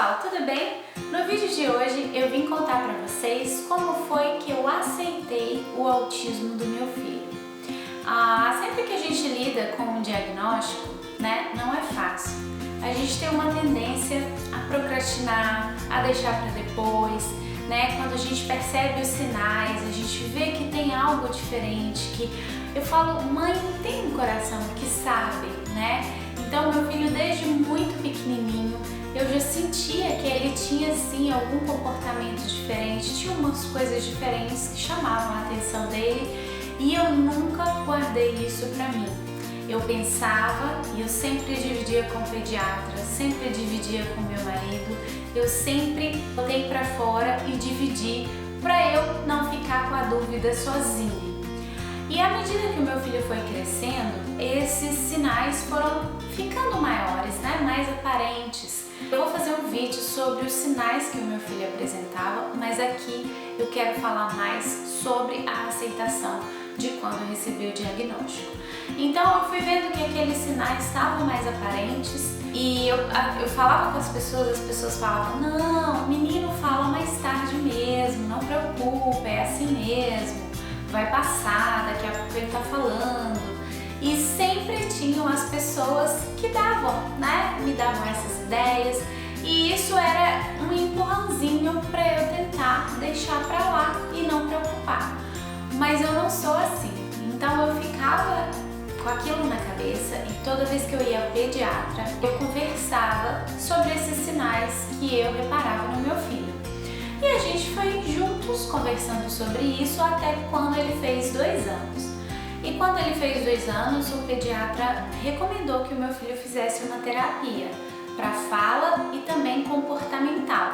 pessoal, tudo bem? No vídeo de hoje eu vim contar para vocês como foi que eu aceitei o autismo do meu filho. Sempre que a gente lida com um diagnóstico, né, não é fácil. A gente tem uma tendência a procrastinar, a deixar para depois, né? Quando a gente percebe os sinais, a gente vê que tem algo diferente, que eu falo, mãe tem um coração que sabe, né? Então meu filho desde muito pequenininho eu já sentia que ele tinha sim algum comportamento diferente, tinha umas coisas diferentes que chamavam a atenção dele e eu nunca guardei isso pra mim. Eu pensava e eu sempre dividia com o pediatra, sempre dividia com meu marido, eu sempre botei pra fora e dividi pra eu não ficar com a dúvida sozinha. E à medida que o meu filho foi crescendo, esses sinais foram ficando maiores, né? Mais aparentes. Eu vou fazer um vídeo sobre os sinais que o meu filho apresentava, mas aqui eu quero falar mais sobre a aceitação de quando eu recebi o diagnóstico. Então eu fui vendo que aqueles sinais estavam mais aparentes e eu falava com as pessoas falavam, não, o menino fala mais tarde mesmo, não preocupa, é assim mesmo, vai passar, daqui a pouco ele tá falando. E sempre tinham as pessoas que davam, né? Me davam essas ideias e isso era um empurrãozinho para eu tentar deixar pra lá e não preocupar. Mas eu não sou assim, então eu ficava com aquilo na cabeça e toda vez que eu ia ao pediatra eu conversava sobre esses sinais que eu reparava no meu filho. E a gente foi juntos conversando sobre isso até quando ele fez 2 anos. E quando ele fez 2 anos, o pediatra recomendou que o meu filho fizesse uma terapia para fala e também comportamental.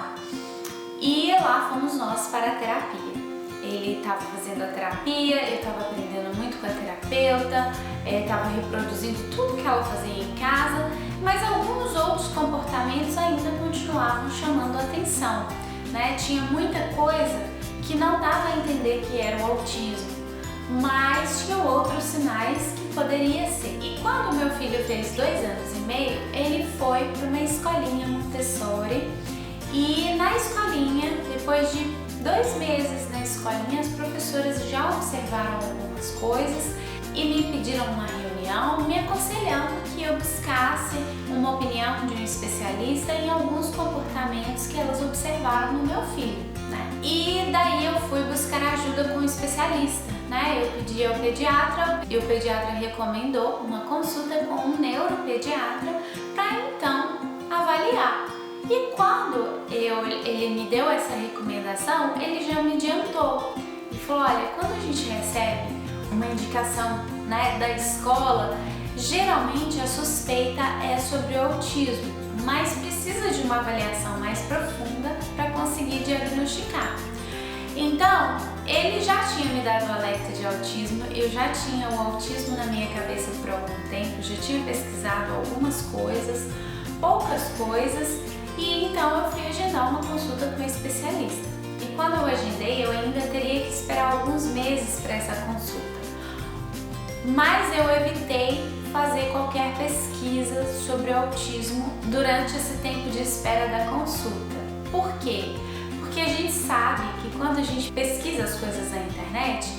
E lá fomos nós para a terapia. Ele estava fazendo a terapia, eu estava aprendendo muito com a terapeuta, estava reproduzindo tudo que ela fazia em casa, mas alguns outros comportamentos ainda continuavam chamando a atenção, né? Tinha muita coisa que não dava a entender que era o autismo, mas tinha outros sinais que poderia ser. E quando meu filho fez 2 anos e meio, ele foi para uma escolinha Montessori e na escolinha, depois de 2 meses na escolinha, as professoras já observaram algumas coisas e me pediram uma reunião, me aconselhando que eu buscasse uma opinião de um especialista em alguns comportamentos que elas observaram no meu filho, né? E daí eu fui buscar ajuda com um especialista, né? Eu pedi ao pediatra e o pediatra recomendou uma consulta com um neuropediatra para então avaliar. E quando ele me deu essa recomendação, ele já me adiantou e falou, olha, quando a gente recebe uma indicação, né, da escola, geralmente a suspeita é sobre o autismo, mas precisa de uma avaliação mais profunda para conseguir diagnosticar. Então, ele já tinha me dado o alerta de autismo, eu já tinha o autismo na minha cabeça por algum tempo, já tinha pesquisado algumas coisas, poucas coisas, e então eu fui agendar uma consulta com um especialista. E quando eu agendei, eu ainda teria que esperar alguns meses para essa consulta. Mas eu evitei fazer qualquer pesquisa sobre o autismo durante esse tempo de espera da consulta. Por quê? Porque a gente sabe que quando a gente pesquisa as coisas na internet,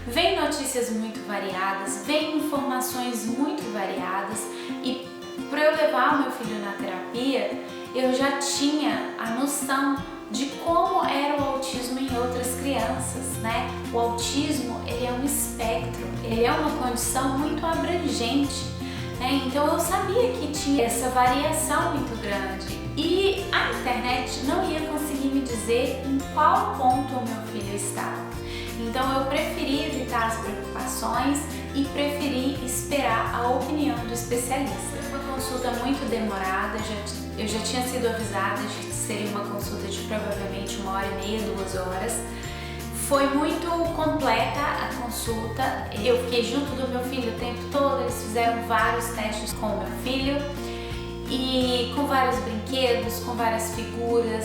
vem notícias muito variadas, vem informações muito variadas e para eu levar o meu filho na terapia, eu já tinha a noção de como era o autismo em outras crianças, né? O autismo, ele é um espectro, ele é uma condição muito abrangente, né? Então eu sabia que tinha essa variação muito grande e a internet não ia conseguir me dizer em qual ponto o meu filho estava. Então eu preferi evitar as preocupações e preferi esperar a opinião do especialista. Foi uma consulta muito demorada, eu já tinha sido avisada de que seria uma consulta de provavelmente 1h30, 2 horas. Foi muito completa a consulta, eu fiquei junto do meu filho o tempo todo, eles fizeram vários testes com o meu filho e com vários brinquedos, com várias figuras.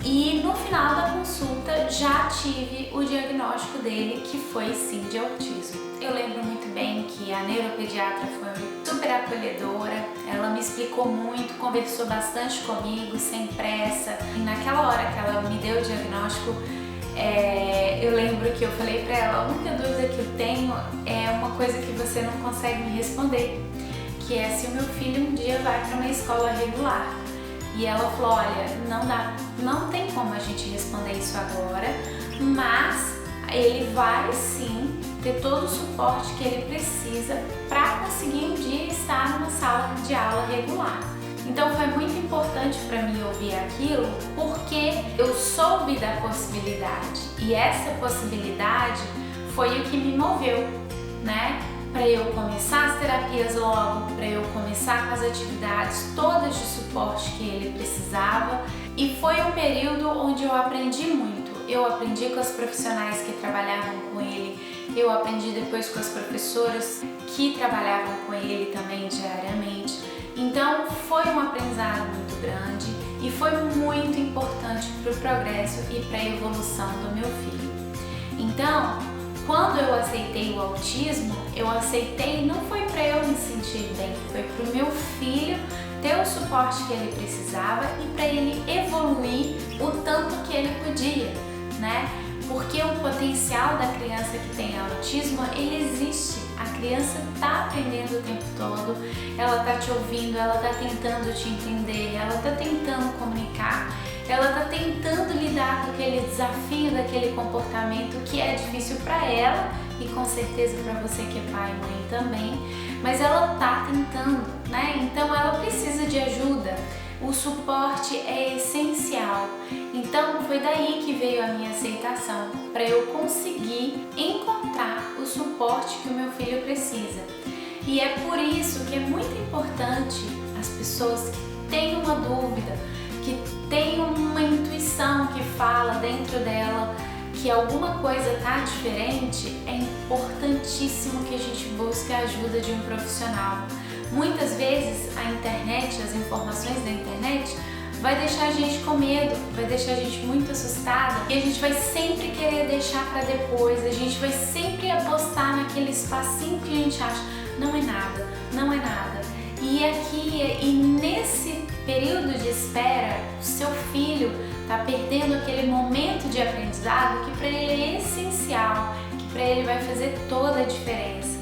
E no final da consulta já tive o diagnóstico dele, que foi sim de autismo. Eu lembro muito bem que a neuropediatra foi super acolhedora, ela me explicou muito, conversou bastante comigo, sem pressa. E naquela hora que ela me deu o diagnóstico, eu lembro que eu falei pra ela: a única dúvida que eu tenho é uma coisa que você não consegue me responder, que é se o meu filho um dia vai para uma escola regular. E ela falou: olha, não dá, não tem como a gente responder isso agora, mas ele vai sim ter todo o suporte que ele precisa para conseguir um dia estar numa sala de aula regular. Então foi muito importante para mim ouvir aquilo, porque eu soube da possibilidade, e essa possibilidade foi o que me moveu, né? Para eu começar as terapias logo, para eu começar com as atividades todas de suporte que ele precisava. E foi um período onde eu aprendi muito. Eu aprendi com as profissionais que trabalhavam com ele, eu aprendi depois com as professoras que trabalhavam com ele também diariamente. Então foi um aprendizado muito grande e foi muito importante para o progresso e para a evolução do meu filho. Então, quando eu aceitei o autismo, eu aceitei não foi para eu me sentir bem, foi para o meu filho ter o suporte que ele precisava e para ele evoluir o tanto que ele podia, né? Porque o potencial da criança que tem autismo, ele existe. A criança está aprendendo o tempo todo, ela está te ouvindo, ela está tentando te entender, ela está tentando comunicar, ela está tentando lidar com aquele desafio daquele comportamento que é difícil para ela e com certeza para você que é pai e mãe também, mas ela está tentando, né? Então ela precisa de ajuda. O suporte é essencial. Então foi daí que veio a minha aceitação, para eu conseguir encontrar o suporte que o meu filho precisa. E é por isso que é muito importante as pessoas que têm uma dúvida, que têm uma intuição que fala dentro dela que alguma coisa está diferente, é importantíssimo que a gente busque a ajuda de um profissional. Muitas vezes a internet, as informações da internet vai deixar a gente com medo, vai deixar a gente muito assustada e a gente vai sempre querer deixar para depois, a gente vai sempre apostar naquele espacinho que a gente acha não é nada, não é nada. E aqui, e nesse período de espera, o seu filho está perdendo aquele momento de aprendizado que para ele é essencial, que para ele vai fazer toda a diferença.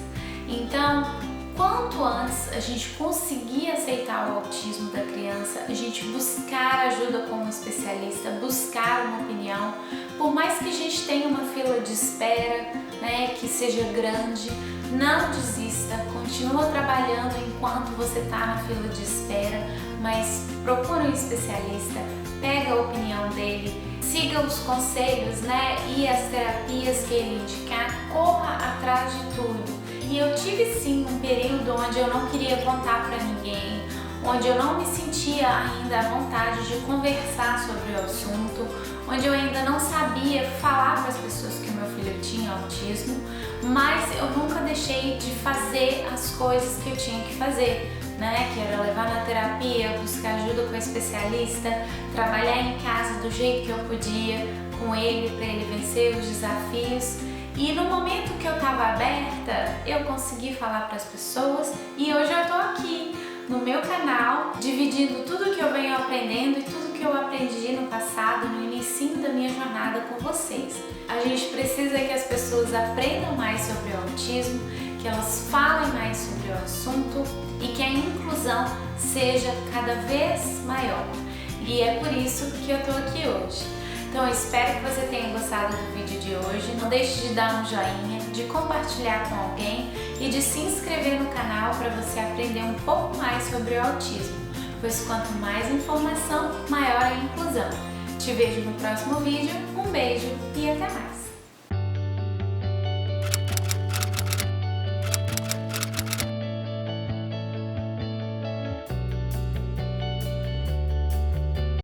Então, quanto antes a gente conseguir aceitar o autismo da criança, a gente buscar ajuda com um especialista, buscar uma opinião, por mais que a gente tenha uma fila de espera, né, que seja grande, não desista, continua trabalhando enquanto você está na fila de espera, mas procura um especialista, pega a opinião dele, siga os conselhos, né, e as terapias que ele indicar, corra atrás de tudo. E eu tive sim um período onde eu não queria contar para ninguém, onde eu não me sentia ainda à vontade de conversar sobre o assunto, onde eu ainda não sabia falar para as pessoas que o meu filho tinha autismo, mas eu nunca deixei de fazer as coisas que eu tinha que fazer, né? Que era levar na terapia, buscar ajuda com o especialista, trabalhar em casa do jeito que eu podia com ele para ele vencer os desafios. E no momento que eu estava aberta, eu consegui falar para as pessoas e hoje eu estou aqui no meu canal, dividindo tudo que eu venho aprendendo e tudo que eu aprendi no passado, no início da minha jornada com vocês. A gente precisa que as pessoas aprendam mais sobre o autismo, que elas falem mais sobre o assunto e que a inclusão seja cada vez maior. E é por isso que eu estou aqui hoje. Então eu espero que você tenha gostado do vídeo de hoje. Não deixe de dar um joinha, de compartilhar com alguém e de se inscrever no canal para você aprender um pouco mais sobre o autismo, pois quanto mais informação, maior a inclusão. Te vejo no próximo vídeo, um beijo e até mais!